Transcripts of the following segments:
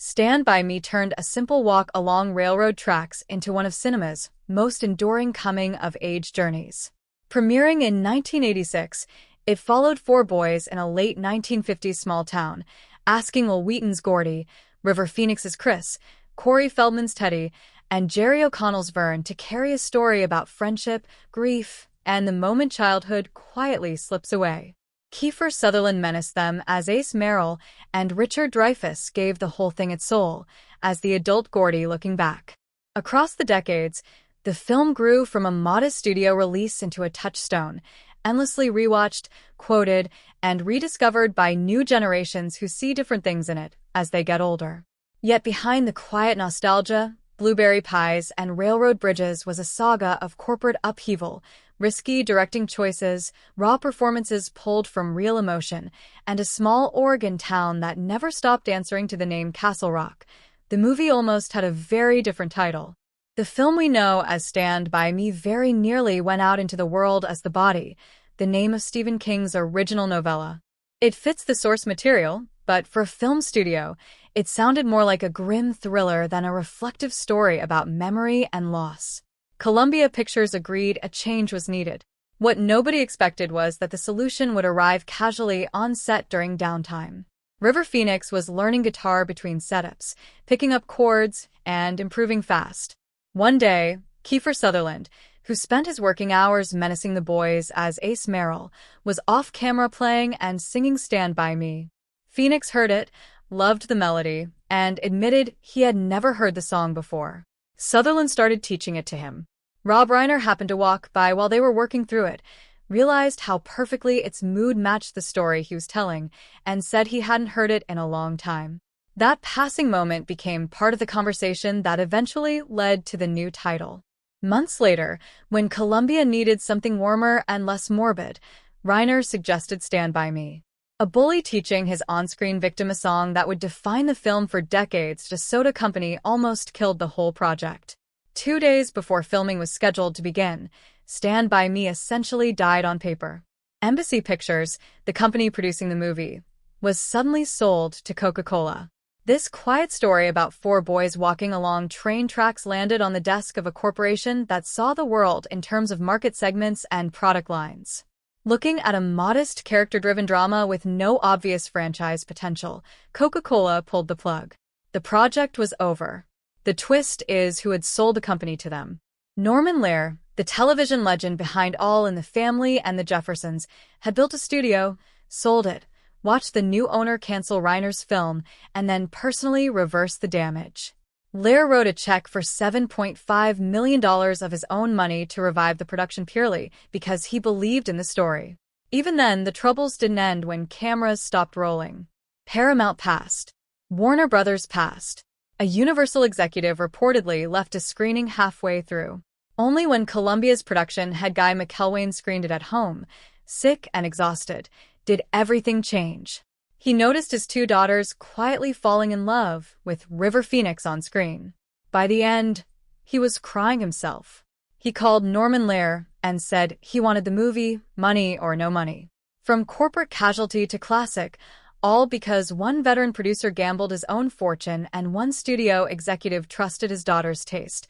Stand By Me turned a simple walk along railroad tracks into one of cinema's most enduring coming-of-age journeys. Premiering in 1986, it followed four boys in a late 1950s small town, asking Will Wheaton's Gordy, River Phoenix's Chris, Corey Feldman's Teddy, and Jerry O'Connell's Vern to carry a story about friendship, grief, and the moment childhood quietly slips away. Kiefer Sutherland menaced them as Ace Merrill, and Richard Dreyfuss gave the whole thing its soul, as the adult Gordy looking back. Across the decades, the film grew from a modest studio release into a touchstone, endlessly rewatched, quoted, and rediscovered by new generations who see different things in it as they get older. Yet behind the quiet nostalgia, blueberry pies, and railroad bridges was a saga of corporate upheaval, risky directing choices, raw performances pulled from real emotion, and a small Oregon town that never stopped answering to the name Castle Rock. The movie almost had a very different title. The film we know as Stand By Me very nearly went out into the world as The Body, the name of Stephen King's original novella. It fits the source material, but for a film studio, it sounded more like a grim thriller than a reflective story about memory and loss. Columbia Pictures agreed a change was needed. What nobody expected was that the solution would arrive casually on set during downtime. River Phoenix was learning guitar between setups, picking up chords, and improving fast. One day, Kiefer Sutherland, who spent his working hours menacing the boys as Ace Merrill, was off-camera playing and singing Stand By Me. Phoenix heard it, loved the melody, and admitted he had never heard the song before. Sutherland started teaching it to him. Rob Reiner happened to walk by while they were working through it, realized how perfectly its mood matched the story he was telling, and said he hadn't heard it in a long time. That passing moment became part of the conversation that eventually led to the new title. Months later, when Columbia needed something warmer and less morbid, Reiner suggested Stand By Me. A bully teaching his on-screen victim a song that would define the film for decades, DeSoto Company almost killed the whole project. 2 days before filming was scheduled to begin, Stand By Me essentially died on paper. Embassy Pictures, the company producing the movie, was suddenly sold to Coca-Cola. This quiet story about four boys walking along train tracks landed on the desk of a corporation that saw the world in terms of market segments and product lines. Looking at a modest, character-driven drama with no obvious franchise potential, Coca-Cola pulled the plug. The project was over. The twist is who had sold the company to them. Norman Lear, the television legend behind All in the Family and The Jeffersons, had built a studio, sold it, watched the new owner cancel Reiner's film, and then personally reverse the damage. Lear wrote a check for $7.5 million of his own money to revive the production purely because he believed in the story. Even then, the troubles didn't end when cameras stopped rolling. Paramount passed. Warner Brothers passed. A Universal executive reportedly left a screening halfway through. Only when Columbia's production had Guy McElwain screened it at home, sick and exhausted, did everything change. He noticed his two daughters quietly falling in love with River Phoenix on screen. By the end, he was crying himself. He called Norman Lear and said he wanted the movie, money or no money. From corporate casualty to classic, all because one veteran producer gambled his own fortune and one studio executive trusted his daughter's taste.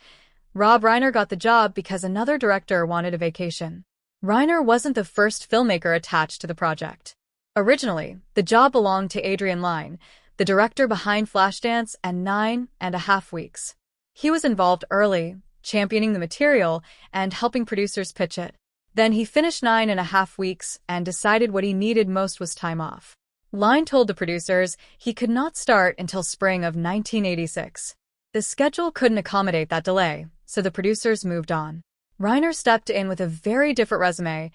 Rob Reiner got the job because another director wanted a vacation. Reiner wasn't the first filmmaker attached to the project. Originally, the job belonged to Adrian Lyne, the director behind Flashdance and 9.5 Weeks. He was involved early, championing the material and helping producers pitch it. Then he finished 9.5 Weeks and decided what he needed most was time off. Lyne told the producers he could not start until spring of 1986. The schedule couldn't accommodate that delay, so the producers moved on. Reiner stepped in with a very different resume,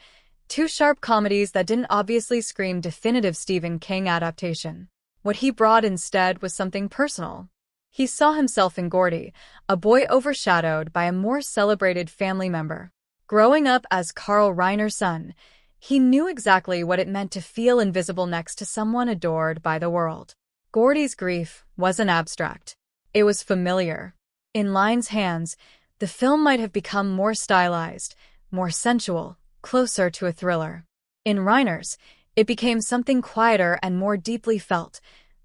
2 sharp comedies that didn't obviously scream definitive Stephen King adaptation. What he brought instead was something personal. He saw himself in Gordy, a boy overshadowed by a more celebrated family member. Growing up as Carl Reiner's son, he knew exactly what it meant to feel invisible next to someone adored by the world. Gordy's grief wasn't abstract. It was familiar. In Lyne's hands, the film might have become more stylized, more sensual, closer to a thriller. In Reiner's, it became something quieter and more deeply felt,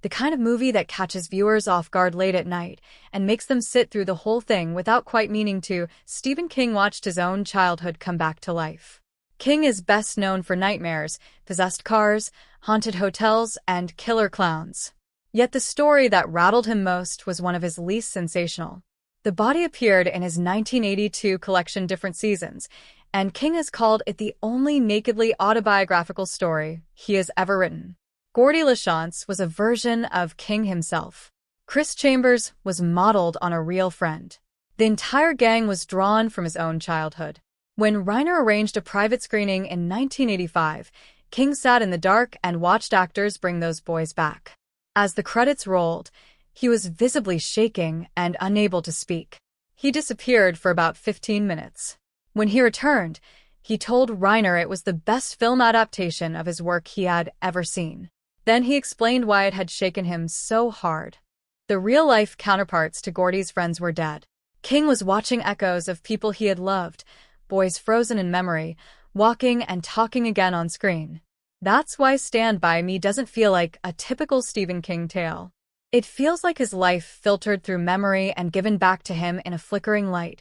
The kind of movie that catches viewers off guard late at night and makes them sit through the whole thing without quite meaning to. Stephen King watched his own childhood come back to life. King is best known for nightmares, possessed cars, haunted hotels, and killer clowns. Yet the story that rattled him most was one of his least sensational. The body appeared in his 1982 collection Different Seasons, and King has called it the only nakedly autobiographical story he has ever written. Gordy LaChance was a version of King himself. Chris Chambers was modeled on a real friend. The entire gang was drawn from his own childhood. When Reiner arranged a private screening in 1985, King sat in the dark and watched actors bring those boys back. As the credits rolled, he was visibly shaking and unable to speak. He disappeared for about 15 minutes. When he returned, he told Reiner it was the best film adaptation of his work he had ever seen. Then he explained why it had shaken him so hard. The real-life counterparts to Gordy's friends were dead. King was watching echoes of people he had loved, boys frozen in memory, walking and talking again on screen. That's why Stand By Me doesn't feel like a typical Stephen King tale. It feels like his life filtered through memory and given back to him in a flickering light.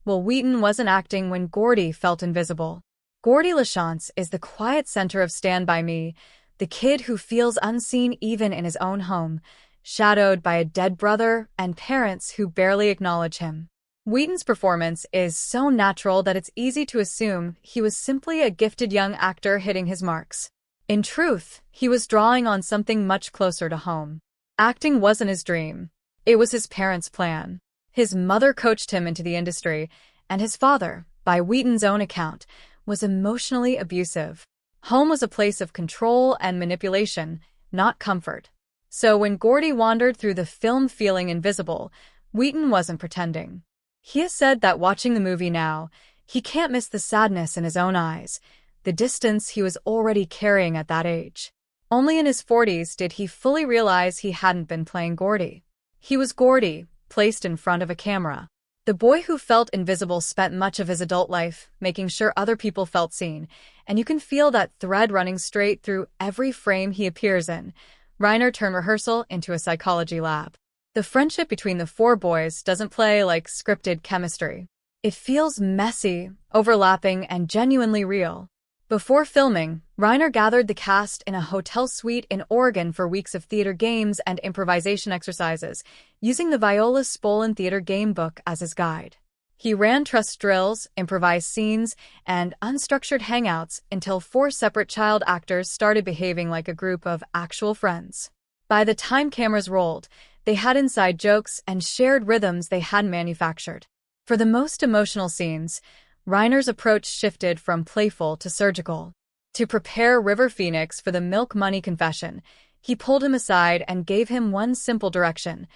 Well, Wheaton wasn't acting when Gordy felt invisible. Gordy LaChance is the quiet center of Stand By Me, the kid who feels unseen even in his own home, shadowed by a dead brother and parents who barely acknowledge him. Wheaton's performance is so natural that it's easy to assume he was simply a gifted young actor hitting his marks. In truth, he was drawing on something much closer to home. Acting wasn't his dream. It was his parents' plan. His mother coached him into the industry, and his father, by Wheaton's own account, was emotionally abusive. Home was a place of control and manipulation, not comfort. So when Gordy wandered through the film feeling invisible, Wheaton wasn't pretending. He has said that watching the movie now, he can't miss the sadness in his own eyes, the distance he was already carrying at that age. Only in his 40s did he fully realize he hadn't been playing Gordy. He was Gordy, placed in front of a camera. The boy who felt invisible spent much of his adult life making sure other people felt seen, and you can feel that thread running straight through every frame he appears in. Reiner turned rehearsal into a psychology lab. The friendship between the four boys doesn't play like scripted chemistry. It feels messy, overlapping, and genuinely real. Before filming, Reiner gathered the cast in a hotel suite in Oregon for weeks of theater games and improvisation exercises, using the Viola Spolin theater game book as his guide. He ran trust drills, improvised scenes, and unstructured hangouts until four separate child actors started behaving like a group of actual friends. By the time cameras rolled, they had inside jokes and shared rhythms they hadn't manufactured. For the most emotional scenes, Reiner's approach shifted from playful to surgical. To prepare River Phoenix for the milk money confession, he pulled him aside and gave him one simple direction.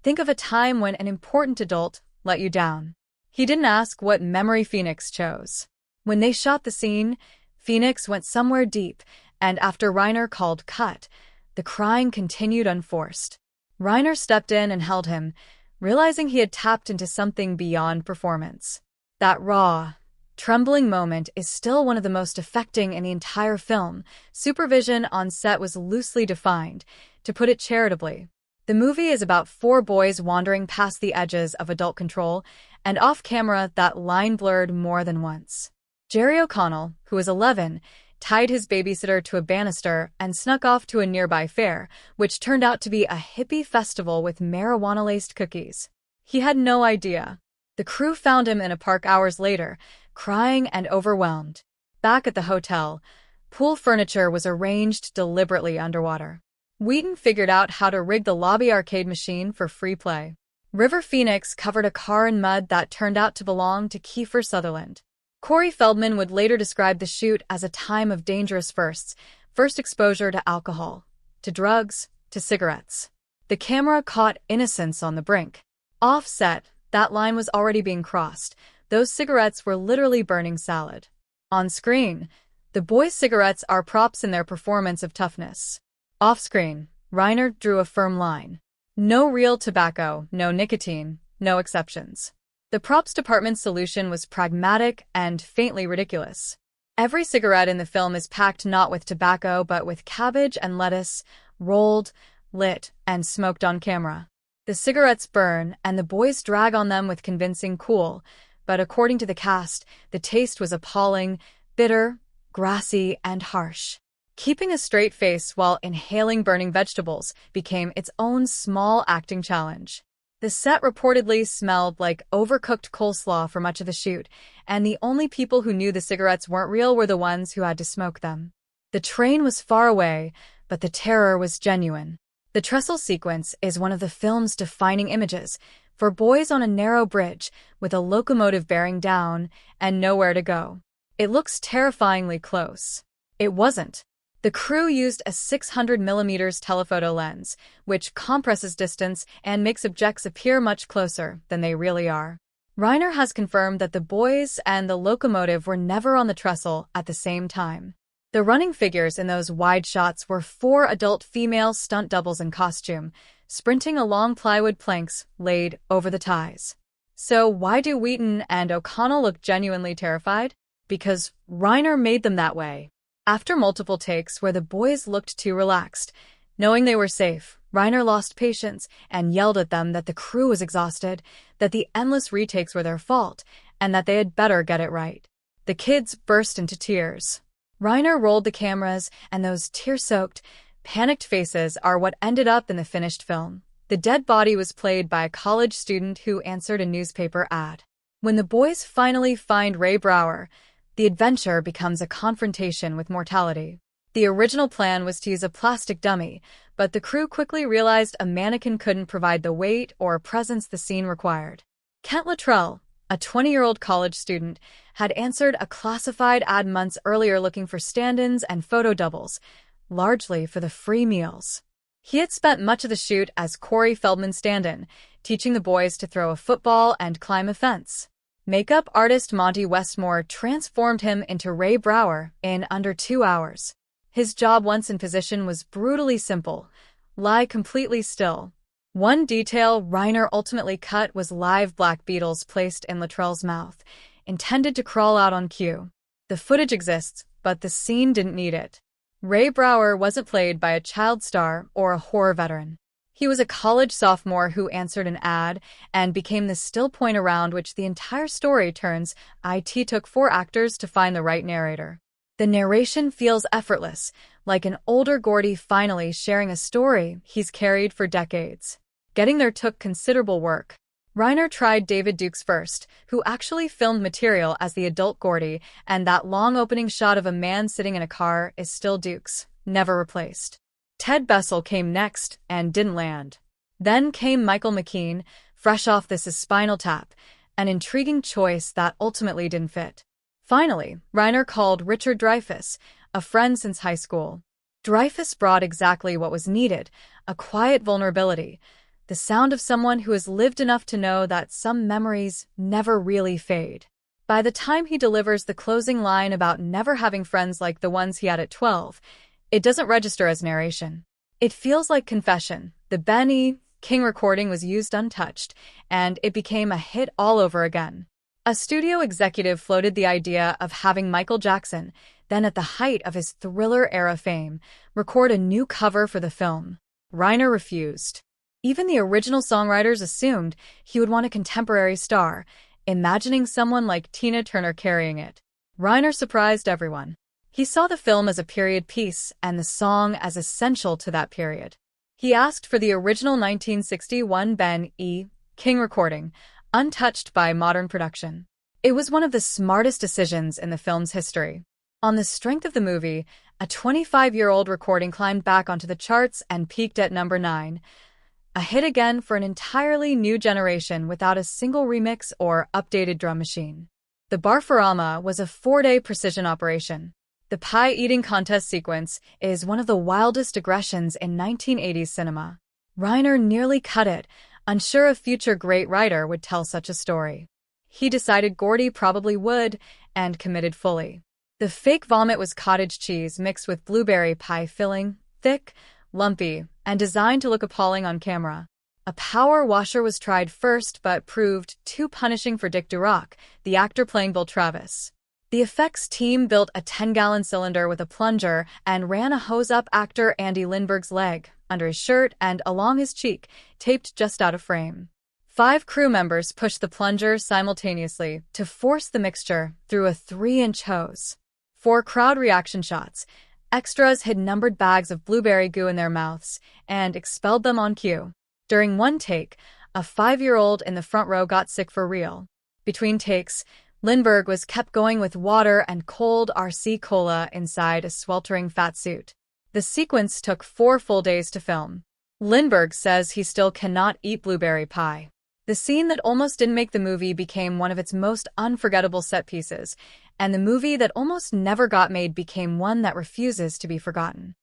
Think of a time when an important adult let you down. He didn't ask what memory Phoenix chose. When they shot the scene, Phoenix went somewhere deep, and after Reiner called cut, the crying continued unforced. Reiner stepped in and held him, realizing he had tapped into something beyond performance. That raw, trembling moment is still one of the most affecting in the entire film. Supervision on set was loosely defined, to put it charitably. The movie is about four boys wandering past the edges of adult control, and off-camera that line blurred more than once. Jerry O'Connell, who was 11, tied his babysitter to a banister and snuck off to a nearby fair, which turned out to be a hippie festival with marijuana-laced cookies. He had no idea. The crew found him in a park hours later, crying and overwhelmed. Back at the hotel, pool furniture was arranged deliberately underwater. Wheaton figured out how to rig the lobby arcade machine for free play. River Phoenix covered a car in mud that turned out to belong to Kiefer Sutherland. Corey Feldman would later describe the shoot as a time of dangerous firsts, first exposure to alcohol, to drugs, to cigarettes. The camera caught innocence on the brink. Off-set, that line was already being crossed. Those cigarettes were literally burning salad. On screen, the boys' cigarettes are props in their performance of toughness. Off-screen, Reiner drew a firm line. No real tobacco, no nicotine, no exceptions. The props department's solution was pragmatic and faintly ridiculous. Every cigarette in the film is packed not with tobacco but with cabbage and lettuce, rolled, lit, and smoked on camera. The cigarettes burn, and the boys drag on them with convincing cool, but according to the cast, the taste was appalling, bitter, grassy, and harsh. Keeping a straight face while inhaling burning vegetables became its own small acting challenge. The set reportedly smelled like overcooked coleslaw for much of the shoot, and the only people who knew the cigarettes weren't real were the ones who had to smoke them. The train was far away, but the terror was genuine. The trestle sequence is one of the film's defining images, for boys on a narrow bridge with a locomotive bearing down and nowhere to go. It looks terrifyingly close. It wasn't. The crew used a 600mm telephoto lens, which compresses distance and makes objects appear much closer than they really are. Reiner has confirmed that the boys and the locomotive were never on the trestle at the same time. The running figures in those wide shots were 4 adult female stunt doubles in costume, sprinting along plywood planks laid over the ties. So why do Wheaton and O'Connell look genuinely terrified? Because Reiner made them that way. After multiple takes where the boys looked too relaxed, knowing they were safe, Reiner lost patience and yelled at them that the crew was exhausted, that the endless retakes were their fault, and that they had better get it right. The kids burst into tears. Reiner rolled the cameras, and those tear-soaked, panicked faces are what ended up in the finished film. The dead body was played by a college student who answered a newspaper ad. When the boys finally find Ray Brower, the adventure becomes a confrontation with mortality. The original plan was to use a plastic dummy, but the crew quickly realized a mannequin couldn't provide the weight or presence the scene required. Kent Luttrell, a 20-year-old college student, had answered a classified ad months earlier looking for stand-ins and photo doubles, largely for the free meals. He had spent much of the shoot as Corey Feldman's stand-in, teaching the boys to throw a football and climb a fence. Makeup artist Monty Westmore transformed him into Ray Brower in under 2 hours. His job once in position was brutally simple: lie completely still. One detail Reiner ultimately cut was live black beetles placed in Luttrell's mouth, intended to crawl out on cue. The footage exists, but the scene didn't need it. Ray Brower wasn't played by a child star or a horror veteran. He was a college sophomore who answered an ad and became the still point around which the entire story turns. It took 4 actors to find the right narrator. The narration feels effortless, like an older Gordy finally sharing a story he's carried for decades. Getting there took considerable work. Reiner tried David Dukes first, who actually filmed material as the adult Gordy, and that long opening shot of a man sitting in a car is still Dukes, never replaced. Ted Bessel came next and didn't land. Then came Michael McKean, fresh off This Is Spinal Tap, an intriguing choice that ultimately didn't fit. Finally, Reiner called Richard Dreyfuss, a friend since high school. Dreyfuss brought exactly what was needed: a quiet vulnerability, the sound of someone who has lived enough to know that some memories never really fade. By the time he delivers the closing line about never having friends like the ones he had at 12, it doesn't register as narration. It feels like confession. The Ben E. King recording was used untouched, and it became a hit all over again. A studio executive floated the idea of having Michael Jackson, then at the height of his Thriller-era fame, record a new cover for the film. Reiner refused. Even the original songwriters assumed he would want a contemporary star, imagining someone like Tina Turner carrying it. Reiner surprised everyone. He saw the film as a period piece and the song as essential to that period. He asked for the original 1961 Ben E. King recording, untouched by modern production. It was one of the smartest decisions in the film's history. On the strength of the movie, a 25-year-old recording climbed back onto the charts and peaked at number 9, a hit again for an entirely new generation without a single remix or updated drum machine. The Barfarama was a 4-day precision operation. The pie-eating contest sequence is one of the wildest aggressions in 1980s cinema. Reiner nearly cut it, unsure a future great writer would tell such a story. He decided Gordy probably would, and committed fully. The fake vomit was cottage cheese mixed with blueberry pie filling, thick, lumpy, and designed to look appalling on camera. A power washer was tried first but proved too punishing for Dick Durock, the actor playing Bill Travis. The effects team built a 10-gallon cylinder with a plunger and ran a hose up actor Andy Lindbergh's leg, under his shirt and along his cheek, taped just out of frame. 5 crew members pushed the plunger simultaneously to force the mixture through a 3-inch hose. For crowd reaction shots, extras hid numbered bags of blueberry goo in their mouths and expelled them on cue. During one take, a 5-year-old in the front row got sick for real. Between takes, Lindbergh was kept going with water and cold RC cola inside a sweltering fat suit. The sequence took 4 full days to film. Lindbergh says he still cannot eat blueberry pie. The scene that almost didn't make the movie became one of its most unforgettable set pieces, and the movie that almost never got made became one that refuses to be forgotten.